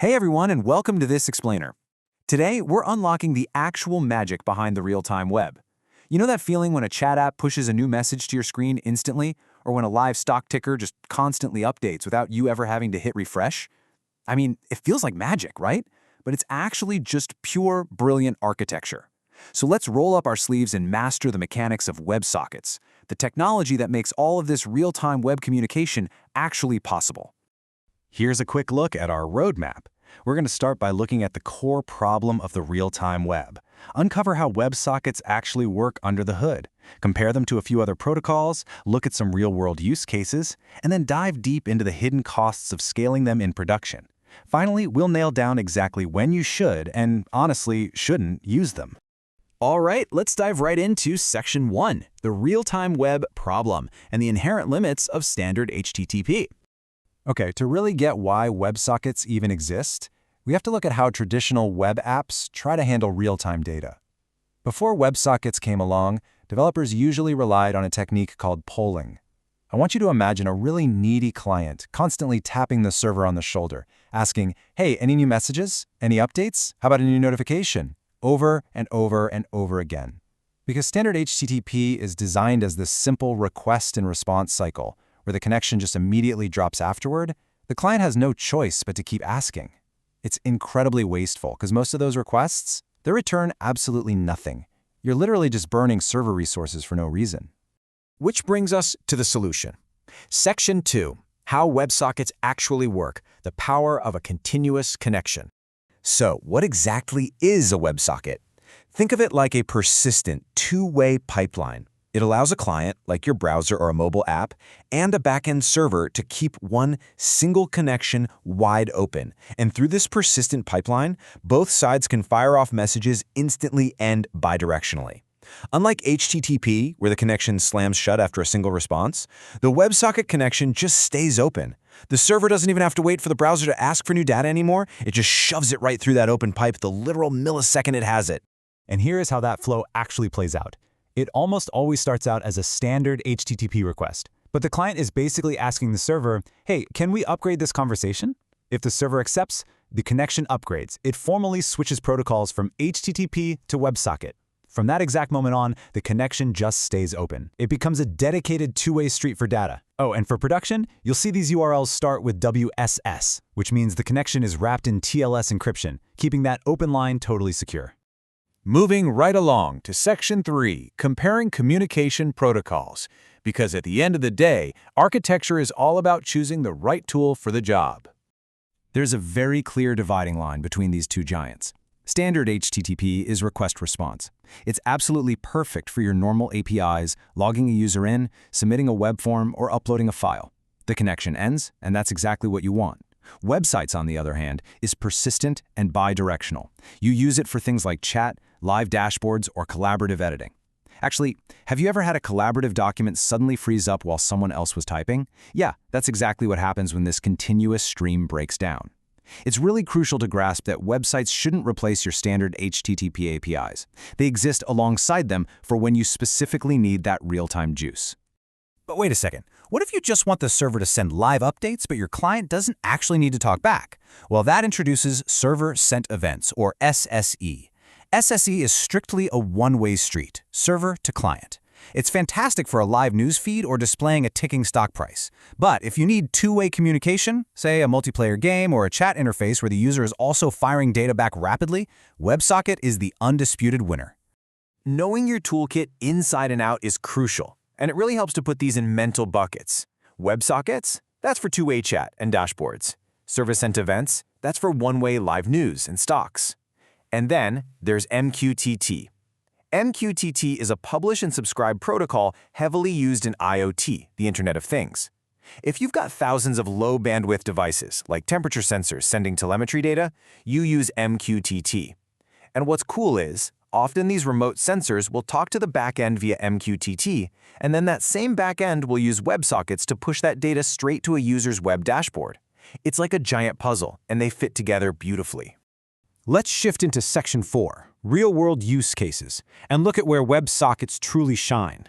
Hey everyone, and welcome to this explainer. Today, we're unlocking the actual magic behind the real-time web. You know that feeling when a chat app pushes a new message to your screen instantly, or when a live stock ticker just constantly updates without you ever having to hit refresh? I mean, it feels like magic, right? But it's actually just pure, brilliant architecture. So let's roll up our sleeves and master the mechanics of WebSockets, the technology that makes all of this real-time web communication actually possible. Here's a quick look at our roadmap. We're going to start by looking at the core problem of the real-time web, uncover how WebSockets actually work under the hood, compare them to a few other protocols, look at some real-world use cases, and then dive deep into the hidden costs of scaling them in production. Finally, we'll nail down exactly when you should, and honestly, shouldn't, use them. All right, let's dive right into Section 1, the real-time web problem and the inherent limits of standard HTTP. Okay, to really get why WebSockets even exist, we have to look at how traditional web apps try to handle real-time data. Before WebSockets came along, developers usually relied on a technique called polling. I want you to imagine a really needy client constantly tapping the server on the shoulder, asking, "Hey, any new messages? Any updates? How about a new notification?" Over and over and over again. Because standard HTTP is designed as this simple request and response cycle, where the connection just immediately drops afterward, the client has no choice but to keep asking. It's incredibly wasteful because most of those requests, they return absolutely nothing. You're literally just burning server resources for no reason. Which brings us to the solution. Section 2, how WebSockets actually work, the power of a continuous connection. So, what exactly is a WebSocket? Think of it like a persistent, two-way pipeline. It allows a client, like your browser or a mobile app, and a backend server to keep one single connection wide open. And through this persistent pipeline, both sides can fire off messages instantly and bidirectionally. Unlike HTTP, where the connection slams shut after a single response, the WebSocket connection just stays open. The server doesn't even have to wait for the browser to ask for new data anymore. It just shoves it right through that open pipe the literal millisecond it has it. And here is how that flow actually plays out. It almost always starts out as a standard HTTP request, but the client is basically asking the server, "Hey, can we upgrade this conversation?" If the server accepts, the connection upgrades. It formally switches protocols from HTTP to WebSocket. From that exact moment on, the connection just stays open. It becomes a dedicated two-way street for data. Oh, and for production, you'll see these URLs start with WSS, which means the connection is wrapped in TLS encryption, keeping that open line totally secure. Moving right along to Section 3, comparing communication protocols. Because at the end of the day, architecture is all about choosing the right tool for the job. There's a very clear dividing line between these two giants. Standard HTTP is request response. It's absolutely perfect for your normal APIs, logging a user in, submitting a web form, or uploading a file. The connection ends, and that's exactly what you want. Websites, on the other hand, is persistent and bidirectional. You use it for things like chat, live dashboards, or collaborative editing. Actually, have you ever had a collaborative document suddenly freeze up while someone else was typing? Yeah, that's exactly what happens when this continuous stream breaks down. It's really crucial to grasp that websites shouldn't replace your standard HTTP APIs. They exist alongside them for when you specifically need that real-time juice. But wait a second, what if you just want the server to send live updates, but your client doesn't actually need to talk back? Well, that introduces Server Sent Events, or SSE. SSE is strictly a one-way street, server to client. It's fantastic for a live news feed or displaying a ticking stock price. But if you need two-way communication, say a multiplayer game or a chat interface where the user is also firing data back rapidly, WebSocket is the undisputed winner. Knowing your toolkit inside and out is crucial, and it really helps to put these in mental buckets. WebSockets, that's for two-way chat and dashboards. Server-sent events, that's for one-way live news and stocks. And then there's MQTT. MQTT is a publish and subscribe protocol heavily used in IoT, the Internet of Things. If you've got thousands of low-bandwidth devices, like temperature sensors sending telemetry data, you use MQTT. And what's cool is, often these remote sensors will talk to the backend via MQTT, and then that same backend will use WebSockets to push that data straight to a user's web dashboard. It's like a giant puzzle, and they fit together beautifully. Let's shift into Section 4, real-world use cases, and look at where WebSockets truly shine.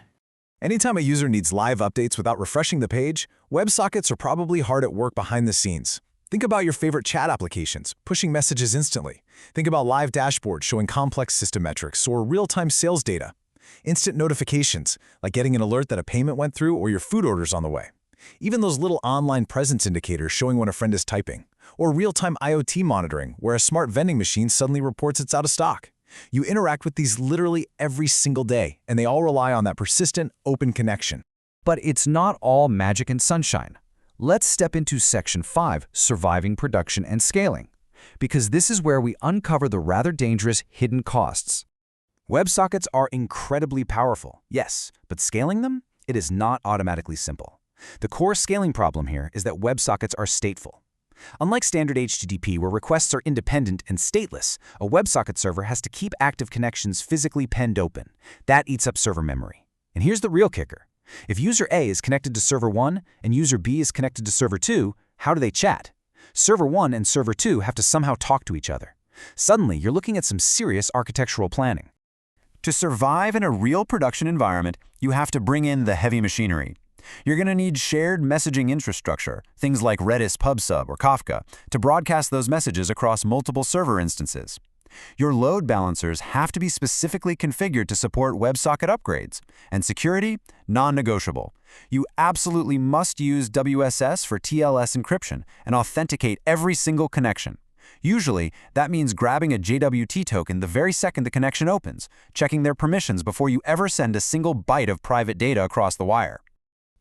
Anytime a user needs live updates without refreshing the page, WebSockets are probably hard at work behind the scenes. Think about your favorite chat applications, pushing messages instantly. Think about live dashboards showing complex system metrics or real-time sales data. Instant notifications, like getting an alert that a payment went through or your food order's on the way. Even those little online presence indicators showing when a friend is typing. Or real-time IoT monitoring, where a smart vending machine suddenly reports it's out of stock. You interact with these literally every single day, and they all rely on that persistent, open connection. But it's not all magic and sunshine. Let's step into Section 5, Surviving Production and Scaling, because this is where we uncover the rather dangerous hidden costs. WebSockets are incredibly powerful, yes, but scaling them? It is not automatically simple. The core scaling problem here is that WebSockets are stateful. Unlike standard HTTP, where requests are independent and stateless, a WebSocket server has to keep active connections physically penned open. That eats up server memory. And here's the real kicker. If user A is connected to server 1 and user B is connected to server 2, how do they chat? Server 1 and server 2 have to somehow talk to each other. Suddenly, you're looking at some serious architectural planning. To survive in a real production environment, you have to bring in the heavy machinery. You're going to need shared messaging infrastructure, things like Redis Pub Sub or Kafka, to broadcast those messages across multiple server instances. Your load balancers have to be specifically configured to support WebSocket upgrades. And security? Non-negotiable. You absolutely must use WSS for TLS encryption and authenticate every single connection. Usually, that means grabbing a JWT token the very second the connection opens, checking their permissions before you ever send a single byte of private data across the wire.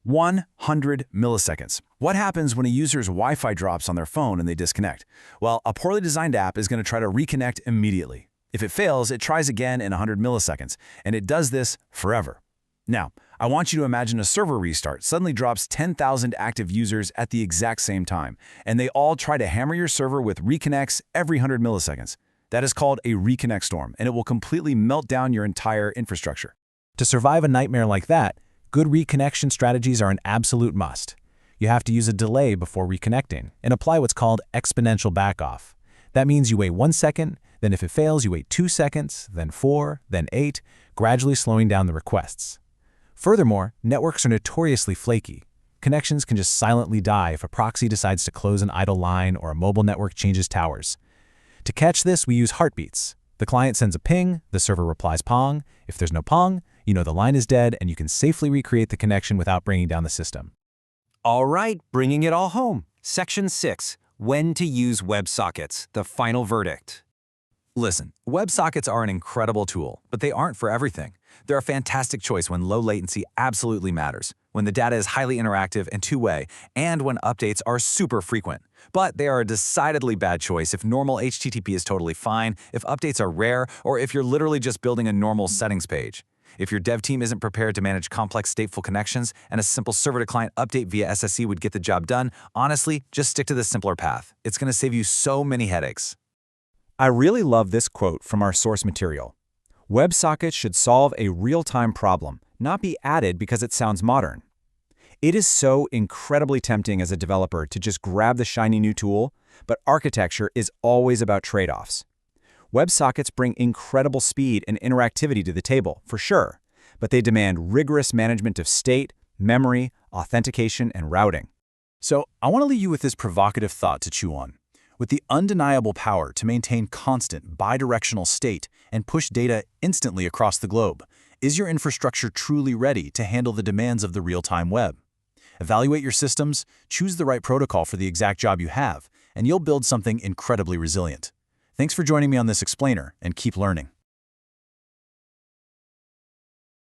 100 milliseconds. What happens when a user's Wi-Fi drops on their phone and they disconnect? Well, a poorly designed app is going to try to reconnect immediately. If it fails, it tries again in 100 milliseconds, and it does this forever. Now, I want you to imagine a server restart suddenly drops 10,000 active users at the exact same time, and they all try to hammer your server with reconnects every 100 milliseconds. That is called a reconnect storm, and it will completely melt down your entire infrastructure. To survive a nightmare like that, good reconnection strategies are an absolute must. You have to use a delay before reconnecting and apply what's called exponential backoff. That means you wait 1 second, then if it fails, you wait 2 seconds, then 4, then 8, gradually slowing down the requests. Furthermore, networks are notoriously flaky. Connections can just silently die if a proxy decides to close an idle line or a mobile network changes towers. To catch this, we use heartbeats. The client sends a ping, the server replies pong. If there's no pong, you know the line is dead and you can safely recreate the connection without bringing down the system. All right, bringing it all home. Section 6, When to use WebSockets, the final verdict. Listen, WebSockets are an incredible tool, but they aren't for everything. They're a fantastic choice when low latency absolutely matters, when the data is highly interactive and two-way, and when updates are super frequent. But they are a decidedly bad choice if normal HTTP is totally fine, if updates are rare, or if you're literally just building a normal settings page. If your dev team isn't prepared to manage complex stateful connections and a simple server-to-client update via SSE would get the job done, honestly, just stick to the simpler path. It's going to save you so many headaches. I really love this quote from our source material. WebSockets should solve a real-time problem, not be added because it sounds modern. It is so incredibly tempting as a developer to just grab the shiny new tool, but architecture is always about trade-offs. WebSockets bring incredible speed and interactivity to the table, for sure, but they demand rigorous management of state, memory, authentication, and routing. So I want to leave you with this provocative thought to chew on. With the undeniable power to maintain constant bidirectional state and push data instantly across the globe, is your infrastructure truly ready to handle the demands of the real-time web? Evaluate your systems, choose the right protocol for the exact job you have, and you'll build something incredibly resilient. Thanks for joining me on this explainer, and keep learning.